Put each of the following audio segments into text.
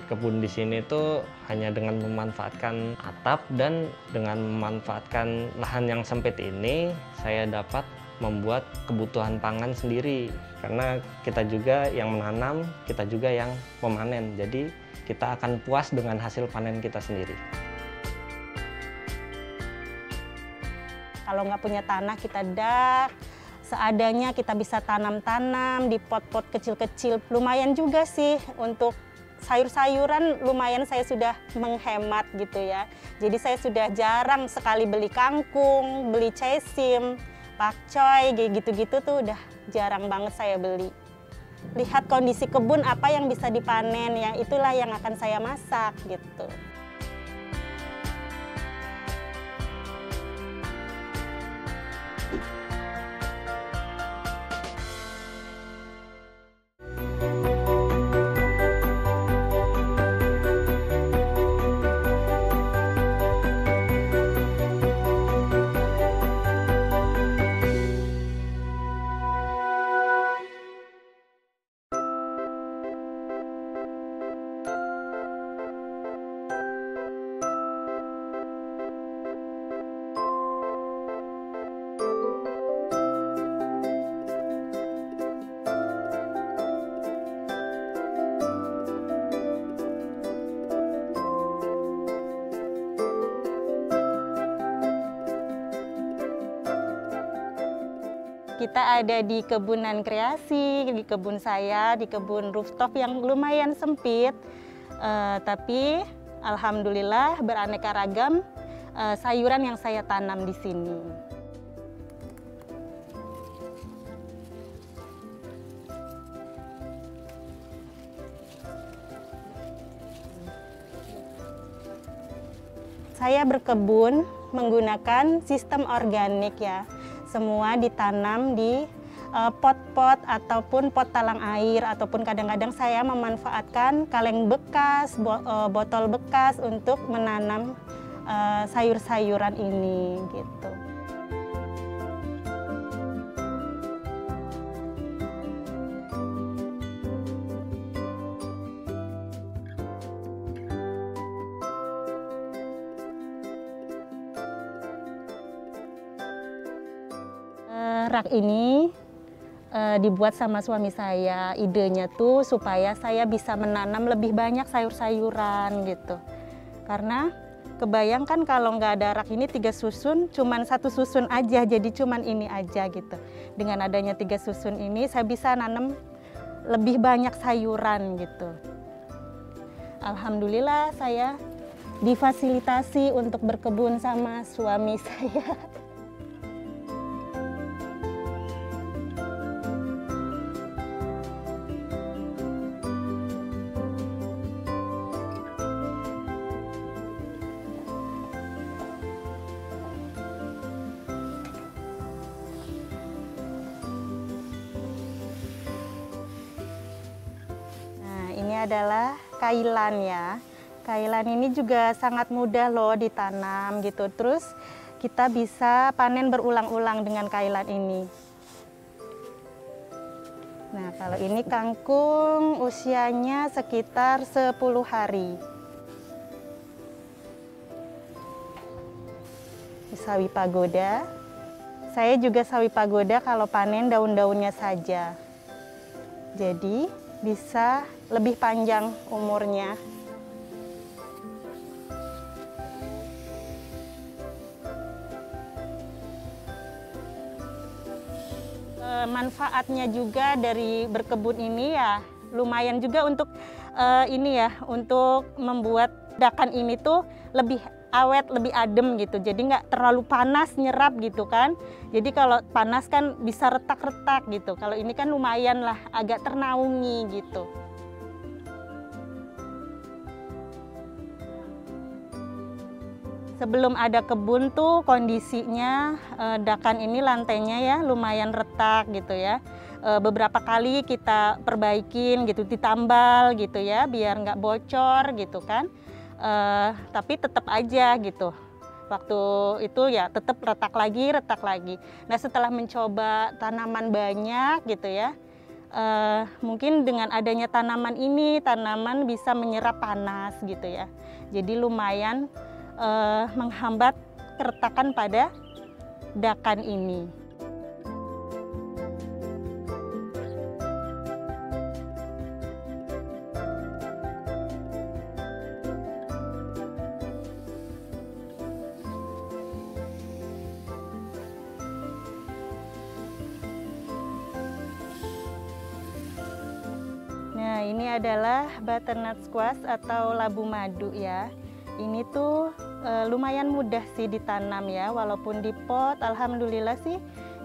kebun di sini tuh hanya dengan memanfaatkan atap dan dengan memanfaatkan lahan yang sempit ini, saya dapat membuat kebutuhan pangan sendiri. Karena kita juga yang menanam, kita juga yang memanen. Jadi kita akan puas dengan hasil panen kita sendiri. Kalau nggak punya tanah, kita dak. Seadanya kita bisa tanam-tanam di pot-pot kecil-kecil. Lumayan juga sih untuk sayur-sayuran, lumayan saya sudah menghemat gitu ya. Jadi saya sudah jarang sekali beli kangkung, beli cesim, pakcoy, gitu-gitu tuh udah jarang banget saya beli. Lihat kondisi kebun apa yang bisa dipanen, ya itulah yang akan saya masak gitu. Kita ada di kebunan kreasi, di kebun saya, di kebun rooftop yang lumayan sempit, tapi alhamdulillah beraneka ragam sayuran yang saya tanam di sini. Saya berkebun menggunakan sistem organik ya. Semua ditanam di pot-pot ataupun pot talang air, ataupun kadang-kadang saya memanfaatkan kaleng bekas, botol bekas untuk menanam sayur-sayuran ini gitu. Rak ini dibuat sama suami saya. Idenya tuh supaya saya bisa menanam lebih banyak sayur-sayuran gitu. Karena kebayangkan kalau nggak ada rak ini 3 susun, cuman 1 susun aja, jadi cuman ini aja gitu. Dengan adanya 3 susun ini, saya bisa nanam lebih banyak sayuran gitu. Alhamdulillah saya difasilitasi untuk berkebun sama suami saya. Ini adalah kailan ya. Kailan ini juga sangat mudah loh ditanam gitu. Terus kita bisa panen berulang-ulang dengan kailan ini. Nah, kalau ini kangkung usianya sekitar 10 hari. Sawi pagoda. Saya juga sawi pagoda kalau panen daun-daunnya saja. Jadi bisa lebih panjang umurnya. Manfaatnya juga dari berkebun ini ya lumayan juga untuk ini ya, untuk membuat dakan ini tuh lebih awet, lebih adem gitu. Jadi nggak terlalu panas nyerap gitu kan. Jadi kalau panas kan bisa retak-retak gitu. Kalau ini kan lumayan lah, agak ternaungi gitu. Sebelum ada kebun tuh kondisinya dakan ini lantainya ya lumayan retak gitu ya. Beberapa kali kita perbaikin gitu, ditambal gitu ya biar nggak bocor gitu kan. Tapi tetap aja gitu. Waktu itu ya tetap retak lagi. Nah setelah mencoba tanaman banyak gitu ya, Mungkin dengan adanya tanaman ini, tanaman bisa menyerap panas gitu ya. Jadi lumayan menghambat keretakan pada dakan ini. Nah, ini adalah butternut squash atau labu madu ya. Ini tuh lumayan mudah sih ditanam ya, walaupun di pot, alhamdulillah sih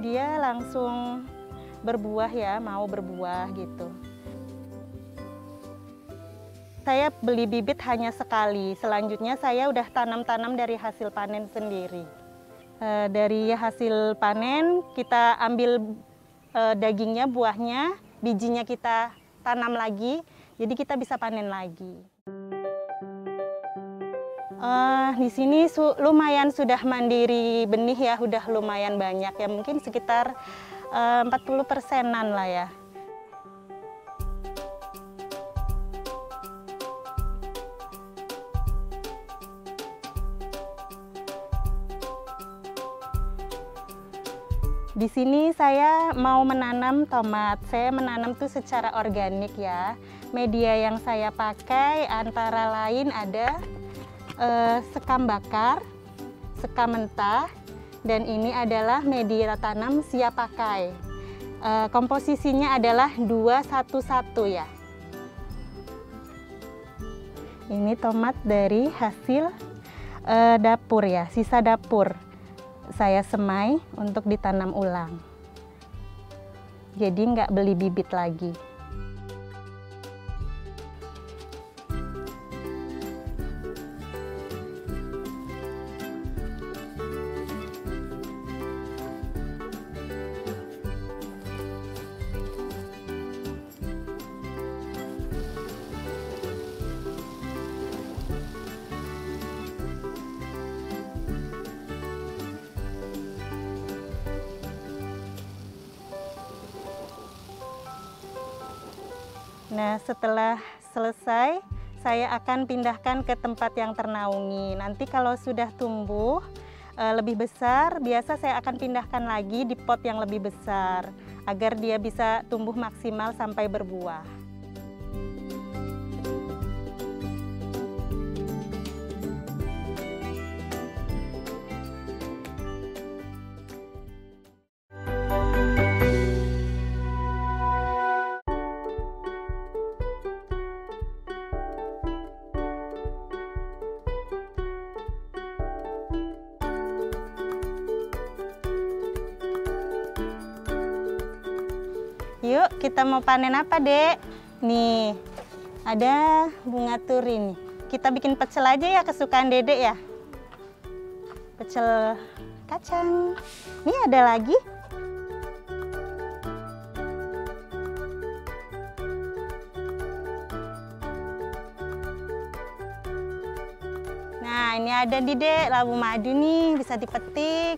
dia langsung berbuah ya, mau berbuah gitu. Saya beli bibit hanya sekali, selanjutnya saya udah tanam-tanam dari hasil panen sendiri. Dari hasil panen kita ambil dagingnya, buahnya, bijinya kita tanam lagi, jadi kita bisa panen lagi. Di sini lumayan sudah mandiri benih ya, udah lumayan banyak ya, mungkin sekitar 40%-an lah ya. Di sini saya mau menanam tomat. Saya menanam tuh secara organik ya. Media yang saya pakai antara lain ada sekam bakar, sekam mentah, dan ini adalah media tanam siap pakai. Komposisinya adalah 2-1-1 ya. Ini tomat dari hasil dapur ya, sisa dapur. Saya semai untuk ditanam ulang. Jadi nggak beli bibit lagi. Nah, setelah selesai, saya akan pindahkan ke tempat yang ternaungi. Nanti kalau sudah tumbuh lebih besar, biasa saya akan pindahkan lagi di pot yang lebih besar, agar dia bisa tumbuh maksimal sampai berbuah. Yuk, kita mau panen apa, Dek? Nih, ada bunga turi nih. Kita bikin pecel aja ya, kesukaan Dedek ya. Pecel kacang. Nih ada lagi. Nah, ini ada nih, Dek, labu madu nih, bisa dipetik.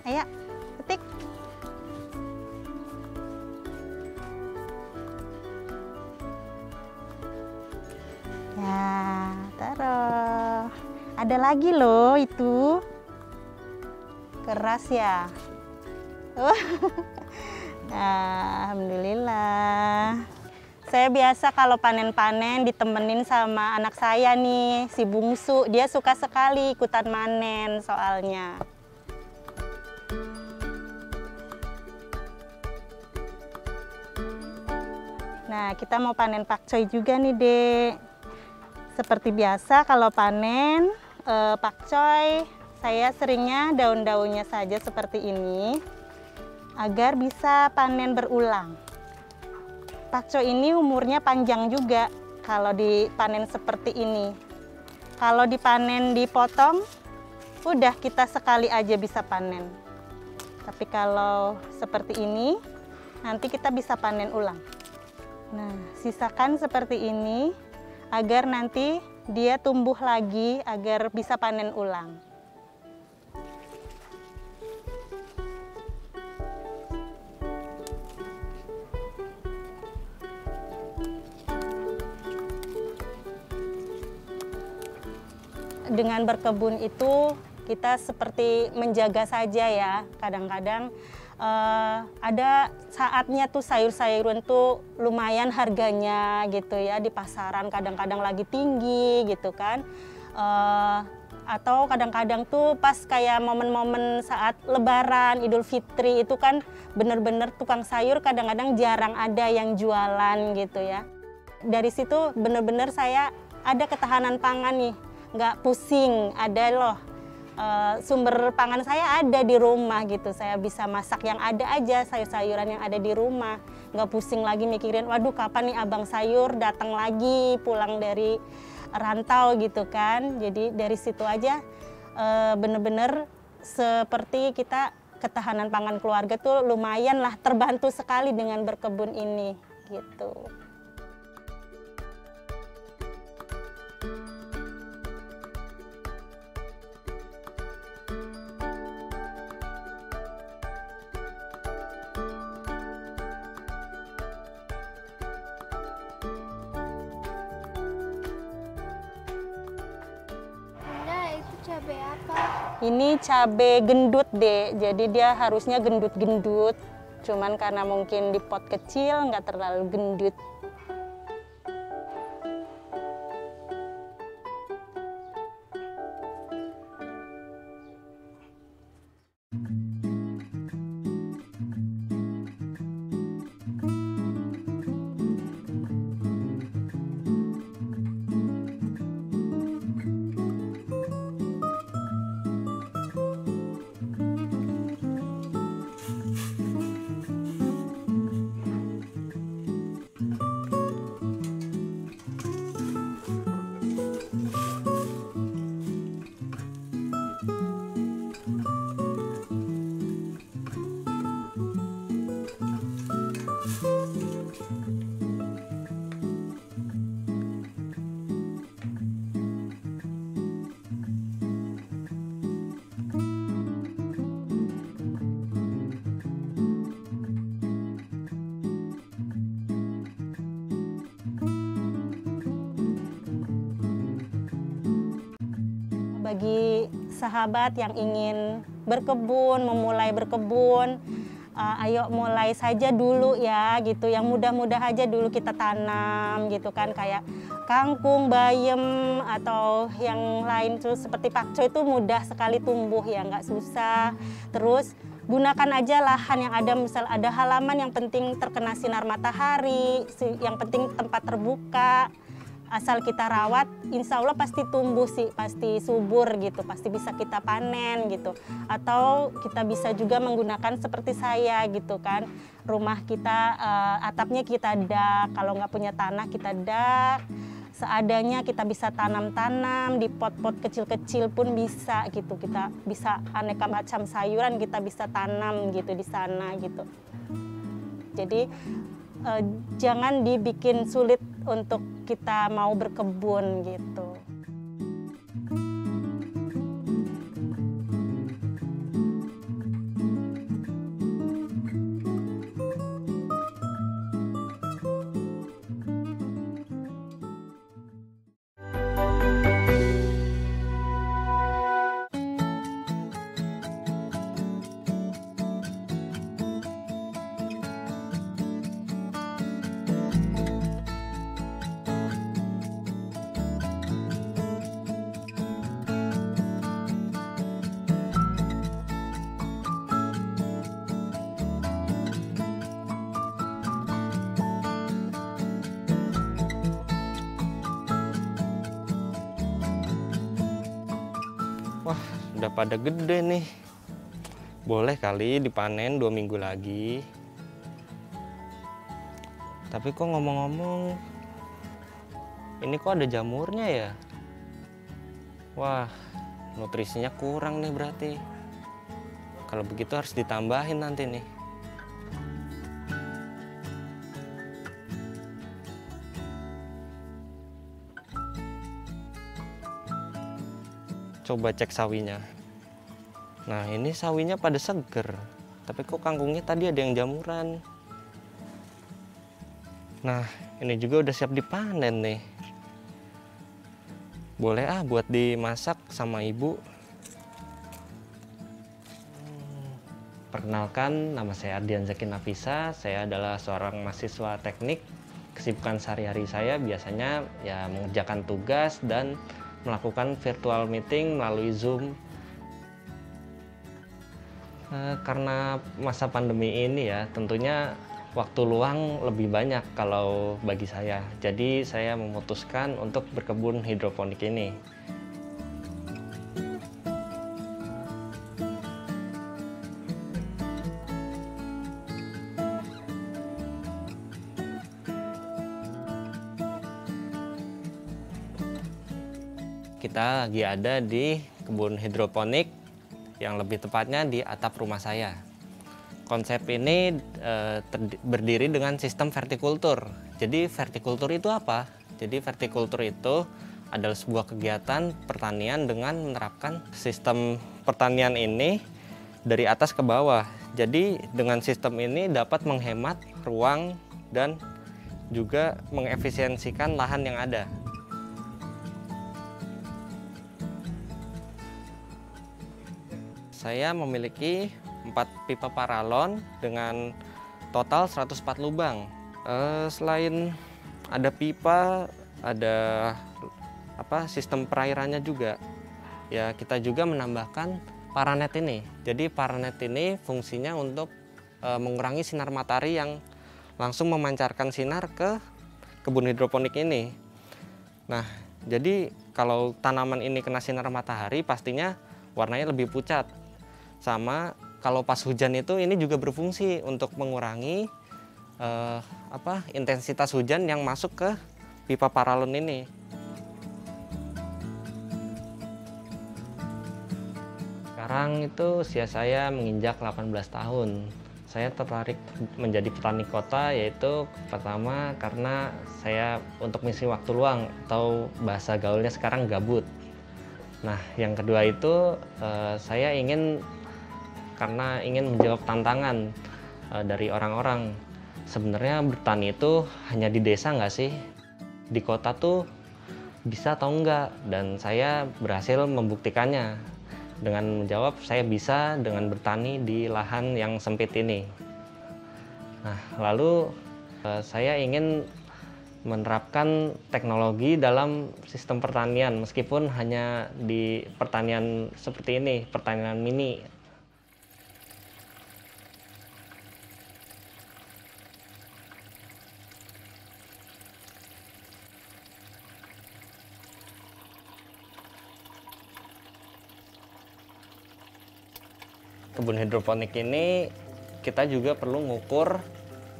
Ayo, petik. Ya, taruh. Ada lagi loh itu. Keras ya. Alhamdulillah. Saya biasa kalau panen-panen ditemenin sama anak saya nih, si bungsu. Dia suka sekali ikutan manen soalnya. Nah, kita mau panen pakcoy juga nih, Dek. Seperti biasa kalau panen pakcoy, saya seringnya daun-daunnya saja seperti ini agar bisa panen berulang. Pakcoy ini umurnya panjang juga kalau dipanen seperti ini. Kalau dipanen dipotong, udah kita sekali aja bisa panen. Tapi kalau seperti ini, nanti kita bisa panen ulang. Nah, sisakan seperti ini agar nanti dia tumbuh lagi agar bisa panen ulang. dengan berkebun itu kita seperti menjaga saja ya. Kadang-kadang ada saatnya tuh sayur-sayuran tuh lumayan harganya gitu ya di pasaran, kadang-kadang lagi tinggi gitu kan. Atau kadang-kadang tuh pas kayak momen-momen saat Lebaran, Idul Fitri itu kan bener-bener tukang sayur kadang-kadang jarang ada yang jualan gitu ya. Dari situ bener-bener saya ada ketahanan pangan nih, nggak pusing, ada loh. Sumber pangan saya ada di rumah gitu, saya bisa masak yang ada aja, sayur-sayuran yang ada di rumah, nggak pusing lagi mikirin waduh kapan nih abang sayur datang lagi pulang dari rantau gitu kan. Jadi dari situ aja bener-bener seperti kita ketahanan pangan keluarga tuh lumayan lah terbantu sekali dengan berkebun ini gitu. Cabai apa? Ini cabai gendut deh, jadi dia harusnya gendut-gendut. Cuman karena mungkin di pot kecil nggak terlalu gendut. Bagi sahabat yang ingin berkebun, memulai berkebun, ayo mulai saja dulu ya gitu, yang mudah-mudah aja dulu kita tanam gitu kan, kayak kangkung, bayam atau yang lain tuh seperti pakcoy itu mudah sekali tumbuh ya, nggak susah. Terus gunakan aja lahan yang ada, misal ada halaman yang penting terkena sinar matahari, yang penting tempat terbuka. Asal kita rawat, insya Allah pasti tumbuh sih, pasti subur gitu, pasti bisa kita panen gitu. Atau kita bisa juga menggunakan seperti saya gitu kan, rumah kita atapnya kita dak, kalau nggak punya tanah kita dak, seadanya kita bisa tanam-tanam di pot-pot kecil-kecil pun bisa gitu, kita bisa aneka macam sayuran kita bisa tanam gitu di sana gitu. Jadi jangan dibikin sulit untuk kita mau berkebun gitu. Wah, udah pada gede nih. Boleh kali dipanen 2 minggu lagi. Tapi kok ngomong-ngomong, ini kok ada jamurnya ya? Wah, nutrisinya kurang nih berarti. Kalau begitu harus ditambahin nanti nih. Coba cek sawinya. Nah, ini sawinya pada seger. Tapi kok kangkungnya tadi ada yang jamuran. Nah, ini juga udah siap dipanen nih. Boleh buat dimasak sama ibu. Perkenalkan, nama saya Ardian Zaki Nafisa. Saya adalah seorang mahasiswa teknik. Kesibukan sehari-hari saya biasanya ya mengerjakan tugas dan melakukan virtual meeting melalui Zoom. Karena masa pandemi ini ya, tentunya waktu luang lebih banyak kalau bagi saya. Jadi saya memutuskan untuk berkebun hidroponik ini. Kita lagi ada di kebun hidroponik, yang lebih tepatnya di atap rumah saya. Konsep ini berdiri dengan sistem vertikultur. Jadi vertikultur itu apa? Jadi vertikultur itu adalah sebuah kegiatan pertanian dengan menerapkan sistem pertanian ini dari atas ke bawah. Jadi dengan sistem ini dapat menghemat ruang dan juga mengefisiensikan lahan yang ada. Saya memiliki 4 pipa paralon dengan total 104 lubang. Selain ada pipa, ada sistem perairannya juga. Ya, kita juga menambahkan paranet ini. Jadi paranet ini fungsinya untuk mengurangi sinar matahari yang langsung memancarkan sinar ke kebun hidroponik ini. Nah, jadi kalau tanaman ini kena sinar matahari pastinya warnanya lebih pucat. Sama kalau pas hujan itu ini juga berfungsi untuk mengurangi intensitas hujan yang masuk ke pipa paralon ini. Sekarang itu usia saya menginjak 18 tahun. Saya tertarik menjadi petani kota yaitu pertama karena saya untuk mengisi waktu luang atau bahasa gaulnya sekarang gabut. Nah, yang kedua itu saya karena ingin menjawab tantangan dari orang-orang. Sebenarnya bertani itu hanya di desa nggak sih? Di kota tuh bisa atau enggak? Dan saya berhasil membuktikannya dengan menjawab saya bisa dengan bertani di lahan yang sempit ini. Nah, lalu saya ingin menerapkan teknologi dalam sistem pertanian meskipun hanya di pertanian seperti ini, pertanian mini. Kebun hidroponik ini kita juga perlu mengukur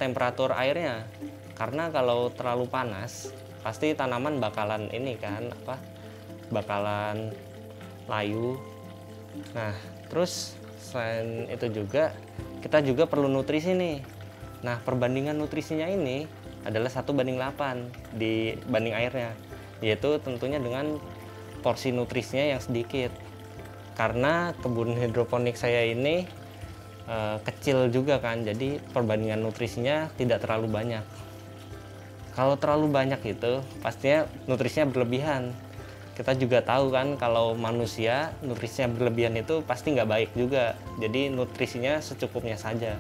temperatur airnya, karena kalau terlalu panas pasti tanaman bakalan bakalan layu. Nah, terus selain itu juga kita juga perlu nutrisi nih. Nah, perbandingan nutrisinya ini adalah 1:8 dibanding airnya, yaitu tentunya dengan porsi nutrisinya yang sedikit. Karena kebun hidroponik saya ini kecil juga kan, jadi perbandingan nutrisinya tidak terlalu banyak. Kalau terlalu banyak itu pastinya nutrisinya berlebihan. Kita juga tahu kan kalau manusia nutrisinya berlebihan itu pasti nggak baik juga. Jadi nutrisinya secukupnya saja.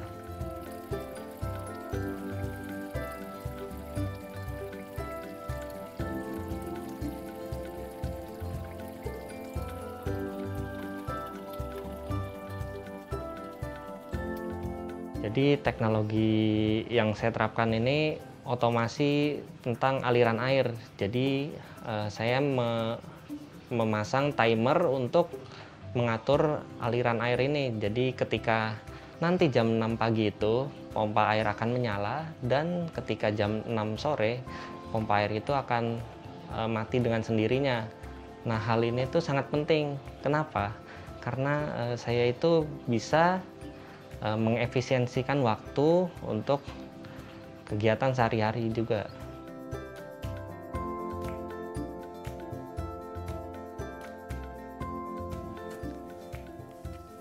Jadi teknologi yang saya terapkan ini otomasi tentang aliran air. Jadi saya memasang timer untuk mengatur aliran air ini. Jadi ketika nanti jam 6 pagi itu pompa air akan menyala, dan ketika jam 6 sore pompa air itu akan mati dengan sendirinya. Nah, hal ini tuh sangat penting. Kenapa? Karena saya itu bisa mengefisiensikan waktu untuk kegiatan sehari-hari juga.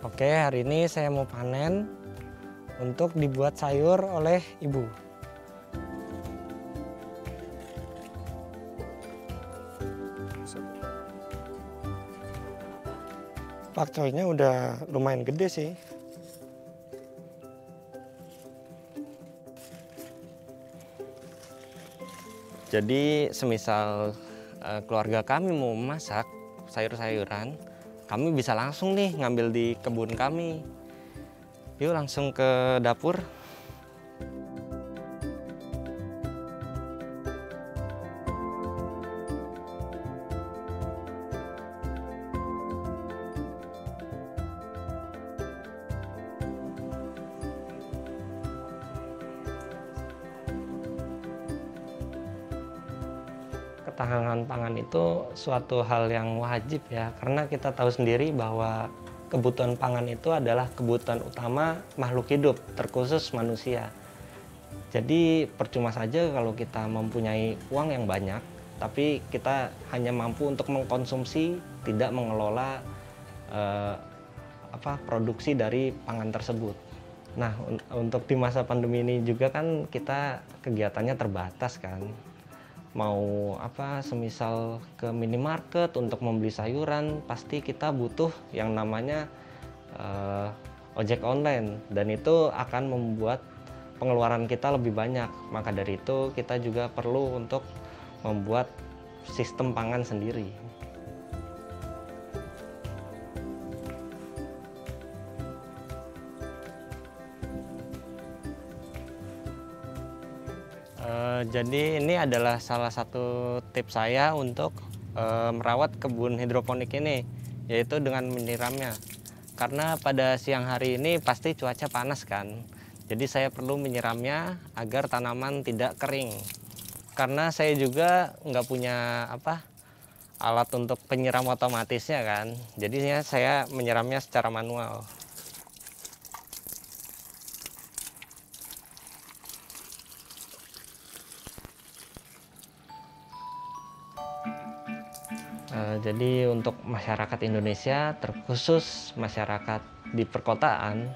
Oke, hari ini saya mau panen untuk dibuat sayur oleh ibu. pakcoynya udah lumayan gede sih. Jadi semisal keluarga kami mau masak sayur-sayuran, kami bisa langsung nih ngambil di kebun kami. Yuk langsung ke dapur. Ketahanan pangan itu suatu hal yang wajib ya, karena kita tahu sendiri bahwa kebutuhan pangan itu adalah kebutuhan utama makhluk hidup, terkhusus manusia. Jadi percuma saja kalau kita mempunyai uang yang banyak, tapi kita hanya mampu untuk mengkonsumsi, tidak mengelola produksi dari pangan tersebut. Nah, untuk di masa pandemi ini juga kan kita kegiatannya terbatas kan. Mau semisal ke minimarket untuk membeli sayuran, pasti kita butuh yang namanya ojek online, dan itu akan membuat pengeluaran kita lebih banyak. Maka dari itu kita juga perlu untuk membuat sistem pangan sendiri. Jadi ini adalah salah satu tips saya untuk merawat kebun hidroponik ini, yaitu dengan menyiramnya. Karena pada siang hari ini pasti cuaca panas kan, jadi saya perlu menyiramnya agar tanaman tidak kering. Karena saya juga nggak punya alat untuk penyiram otomatisnya kan, jadinya saya menyiramnya secara manual. Jadi untuk masyarakat Indonesia, terkhusus masyarakat di perkotaan,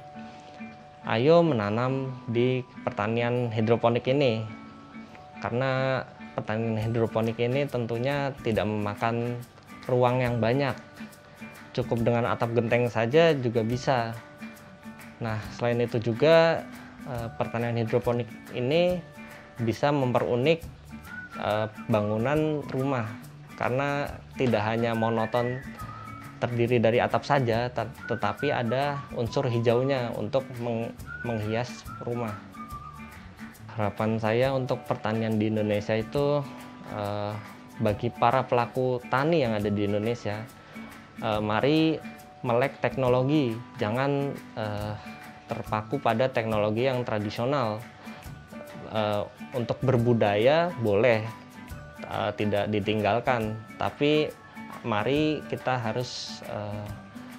ayo menanam di pertanian hidroponik ini. Karena pertanian hidroponik ini tentunya tidak memakan ruang yang banyak. Cukup dengan atap genteng saja juga bisa. Nah, selain itu juga pertanian hidroponik ini bisa memperunik bangunan rumah. Karena tidak hanya monoton terdiri dari atap saja, tetapi ada unsur hijaunya untuk menghias rumah. Harapan saya untuk pertanian di Indonesia itu bagi para pelaku tani yang ada di Indonesia, mari melek teknologi, jangan terpaku pada teknologi yang tradisional. Untuk berbudaya boleh, tidak ditinggalkan, tapi mari kita harus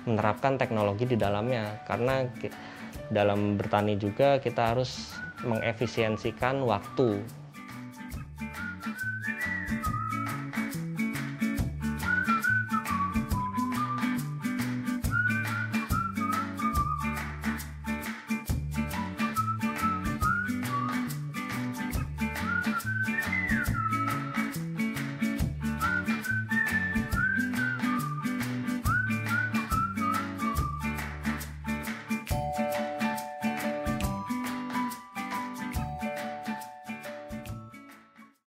menerapkan teknologi di dalamnya, karena dalam bertani juga kita harus mengefisiensikan waktu.